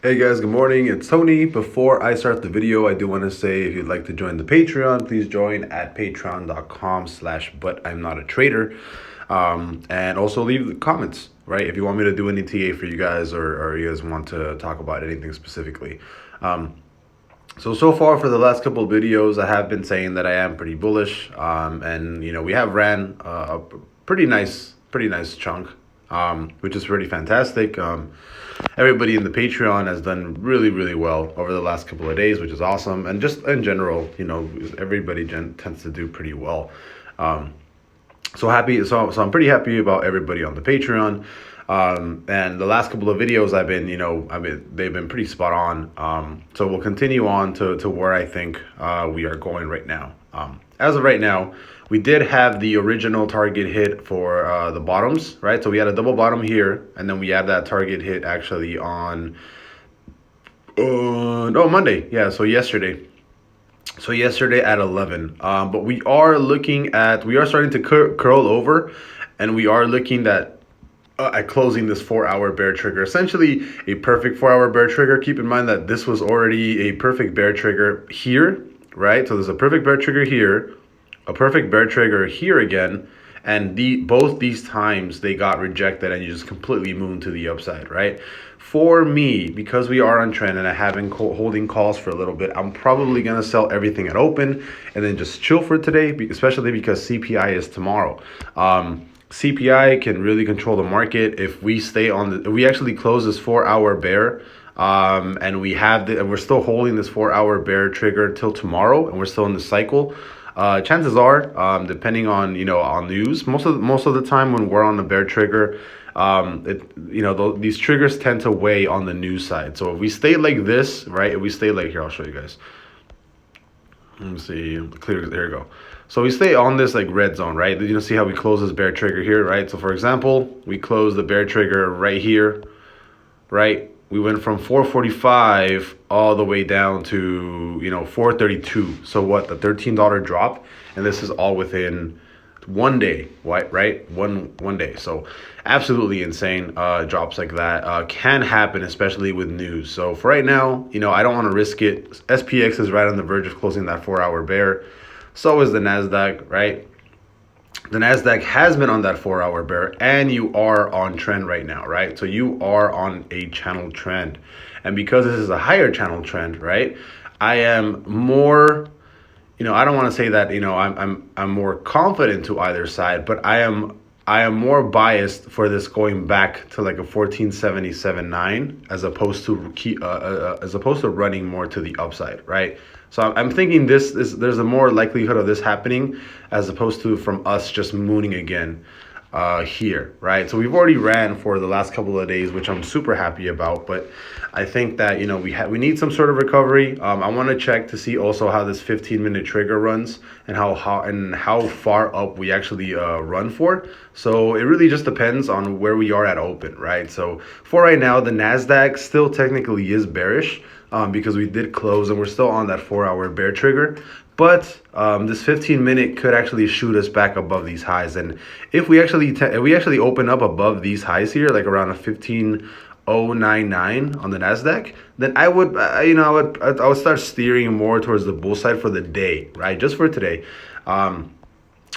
Hey guys, good morning. It's Tony. Before I start the video, I do want to say if you'd like to join the Patreon, please join at patreon.com/butI'mnotatrader. And also leave the comments, right? If you want me to do any TA for you guys or you guys want to talk about anything specifically. So far for the last couple of videos, I have been saying that I am pretty bullish. And we have ran a pretty nice chunk, which is pretty fantastic. Everybody in the Patreon has done really well over the last couple of days, which is awesome. And just in general, everybody tends to do pretty well. So I'm pretty happy about everybody on the Patreon. And the last couple of videos they've been pretty spot on. So we'll continue on to where I think we are going right now. As of right now, we did have the original target hit for the bottoms, right? So we had a double bottom here, and then we had that target hit actually on Monday. Yeah, so yesterday. So yesterday at 11. But we are starting to curl over, and we are looking at closing this 4-hour bear trigger, essentially a perfect 4-hour bear trigger. Keep in mind that this was already a perfect bear trigger here, right? So there's a perfect bear trigger here, a perfect bear trigger here again, and both these times they got rejected and you just completely moon to the upside, right? For me, because we are on trend and I have been holding calls for a little bit, I'm probably going to sell everything at open and then just chill for today, especially because CPI is tomorrow. CPI can really control the market if we stay if we actually close this 4-hour bear, and we're still holding this 4-hour bear trigger till tomorrow, and we're still in the cycle. Chances are, depending on on news, most of the time when we're on the bear trigger, these triggers tend to weigh on the news side. So if we stay like this, right? If we stay like here, I'll show you guys. Let me see, clear. There you go. So we stay on this like red zone, right? You see how we close this bear trigger here, right? So for example, we close the bear trigger right here, right? We went from 445 all the way down to 432. So what, the $13 drop, and this is all within 1 day, right? One day. So absolutely insane. Drops like that can happen, especially with news. So for right now, I don't want to risk it. SPX is right on the verge of closing that 4-hour bear. So is the Nasdaq, right? The Nasdaq has been on that 4-hour bear, and you are on trend right now, right? So you are on a channel trend, and because this is a higher channel trend, right? I am more, I don't want to say that I'm more confident to either side, but I am more biased for this going back to like a 1477.9 as opposed to running more to the upside, right? So I'm thinking there's a more likelihood of this happening as opposed to from us just mooning again here, right? So we've already ran for the last couple of days, which I'm super happy about, but I think that we need some sort of recovery. I want to check to see also how this 15-minute trigger runs and how far up we actually run for. So it really just depends on where we are at open, right? So for right now, the Nasdaq still technically is bearish, because we did close and we're still on that 4-hour bear trigger. But this 15-minute could actually shoot us back above these highs. And if we actually open up above these highs here, like around a 15,099 on the Nasdaq, then I would start steering more towards the bull side for the day, right? Just for today.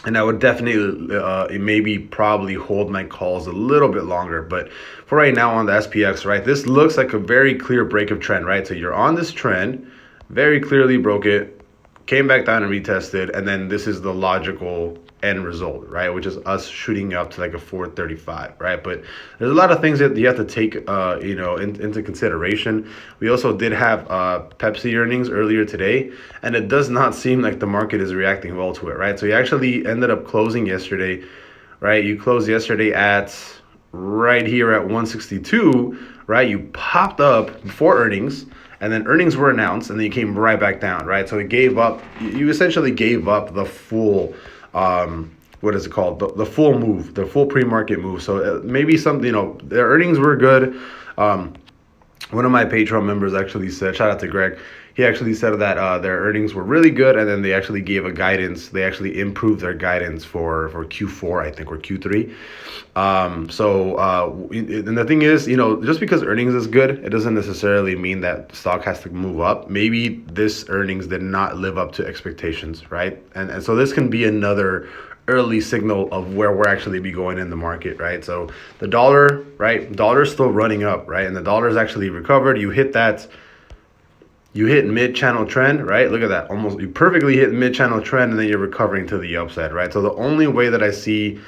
And I would definitely probably hold my calls a little bit longer. But for right now on the SPX, right, this looks like a very clear break of trend, right? So you're on this trend, very clearly broke it, came back down and retested, and then this is the logical end result, right? Which is us shooting up to like a 435, right? But there's a lot of things that you have to take, into consideration. We also did have Pepsi earnings earlier today, and it does not seem like the market is reacting well to it, right? So you actually ended up closing yesterday, right? You closed yesterday at right here at 162, right? You popped up before earnings, and then earnings were announced, and then you came right back down, right? So it gave up. You essentially gave up the full, what is it called? The full move, the full pre-market move. So maybe something, their earnings were good. One of my Patreon members actually said, shout out to Greg, he actually said that their earnings were really good, and then they actually gave a guidance. They actually improved their guidance for Q4, I think, or Q3. And the thing is, just because earnings is good, it doesn't necessarily mean that stock has to move up. Maybe this earnings did not live up to expectations, right? And so this can be another early signal of where we're actually be going in the market, right? So the dollar, right? Dollar is still running up, right? And the dollar is actually recovered. You hit mid-channel trend, right? Look at that. Almost, you perfectly hit mid-channel trend, and then you're recovering to the upside, right? So the only way that I see,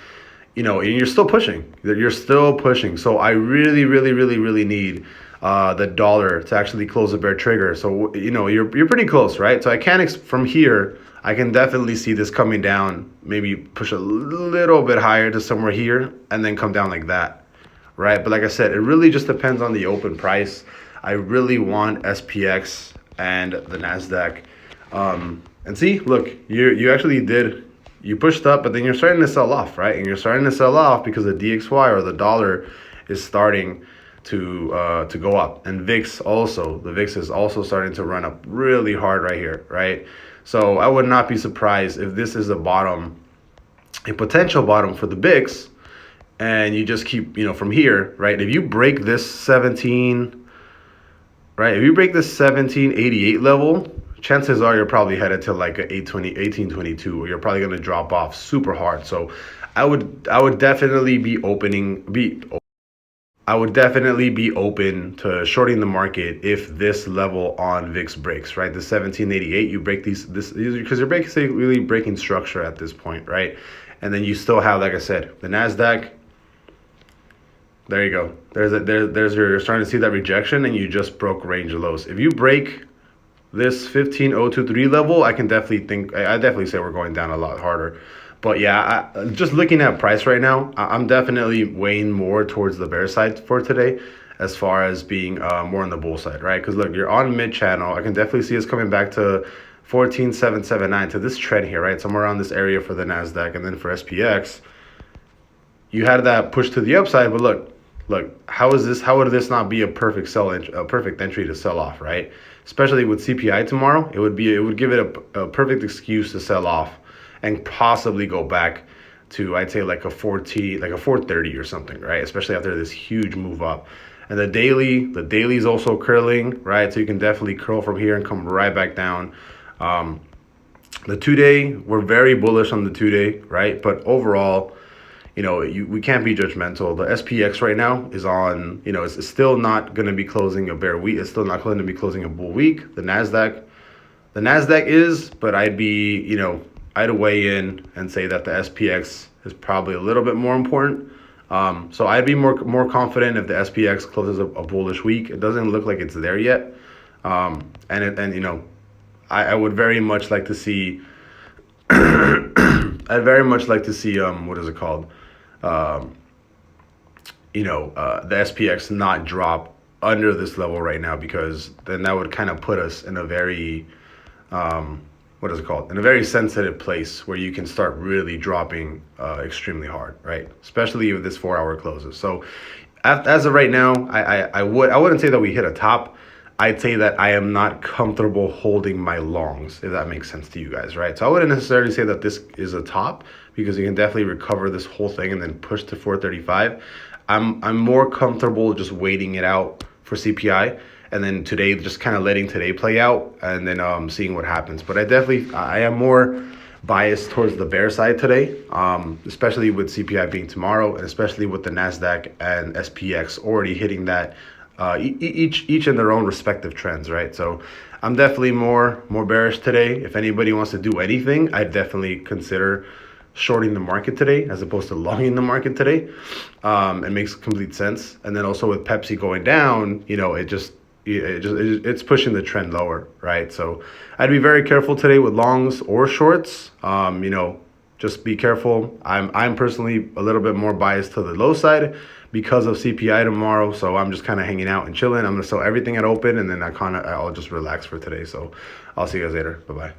and you're still pushing. You're still pushing. So I really, really, really, really need the dollar to actually close a bear trigger. So, you're pretty close, right? So I can't, from here, I can definitely see this coming down, maybe push a little bit higher to somewhere here, and then come down like that, right? But like I said, it really just depends on the open price. I really want SPX and the NASDAQ. And see, look, you actually did, you pushed up, but then you're starting to sell off, right? And you're starting to sell off because the DXY, or the dollar, is starting to go up. And the VIX is also starting to run up really hard right here, right? So I would not be surprised if this is a bottom, a potential bottom for the VIX, and you just keep, from here, right? If you break this 17, right? If you break this 1788 level, chances are you're probably headed to like a 1822, or you're probably going to drop off super hard. So I would definitely be open to shorting the market if this level on VIX breaks, right? The 1788, you break this because you're basically breaking structure at this point, right? And then you still have, like I said, the NASDAQ. There you go. You're starting to see that rejection, and you just broke range of lows. If you break this 15023 level, I definitely say we're going down a lot harder. But yeah, just looking at price right now, I'm definitely weighing more towards the bear side for today, as far as being more on the bull side, right? Because look, you're on mid channel. I can definitely see us coming back to 14779, to this trend here, right? Somewhere around this area for the NASDAQ, and then for SPX, you had that push to the upside. But look, how would this not be a perfect entry to sell off, right? Especially with CPI tomorrow, it would give it a perfect excuse to sell off and possibly go back to, I'd say, like a 430 or something, right? Especially after this huge move up. And the daily is also curling, right? So you can definitely curl from here and come right back down. The 2-day, we're very bullish on the 2-day, right? But overall, we can't be judgmental. The SPX right now is on, it's still not going to be closing a bear week. It's still not going to be closing a bull week. The NASDAQ is, but I'd weigh in and say that the SPX is probably a little bit more important. So I'd be more confident if the SPX closes a bullish week. It doesn't look like it's there yet. I would very much like to see, I'd very much like to see, what is it called? The SPX not drop under this level right now, because then that would kind of put us in a very, in a very sensitive place where you can start really dropping extremely hard, right? Especially if this 4-hour closes. So as of right now, I wouldn't say that we hit a top. I'd say that I am not comfortable holding my longs, if that makes sense to you guys, right? So I wouldn't necessarily say that this is a top, because you can definitely recover this whole thing and then push to 435. I'm more comfortable just waiting it out for CPI, and then today, just kind of letting today play out, and then seeing what happens. But I am more biased towards the bear side today, especially with CPI being tomorrow, and especially with the NASDAQ and SPX already hitting that, each in their own respective trends, right? So I'm definitely more bearish today. If anybody wants to do anything, I'd definitely consider shorting the market today as opposed to longing the market today. It makes complete sense. And then also with Pepsi going down, it's pushing the trend lower, right? So I'd be very careful today with longs or shorts. Just be careful. I'm personally a little bit more biased to the low side because of CPI tomorrow. So I'm just kind of hanging out and chilling. I'm gonna sell everything at open, and then I'll just relax for today. So I'll see you guys later. Bye-bye.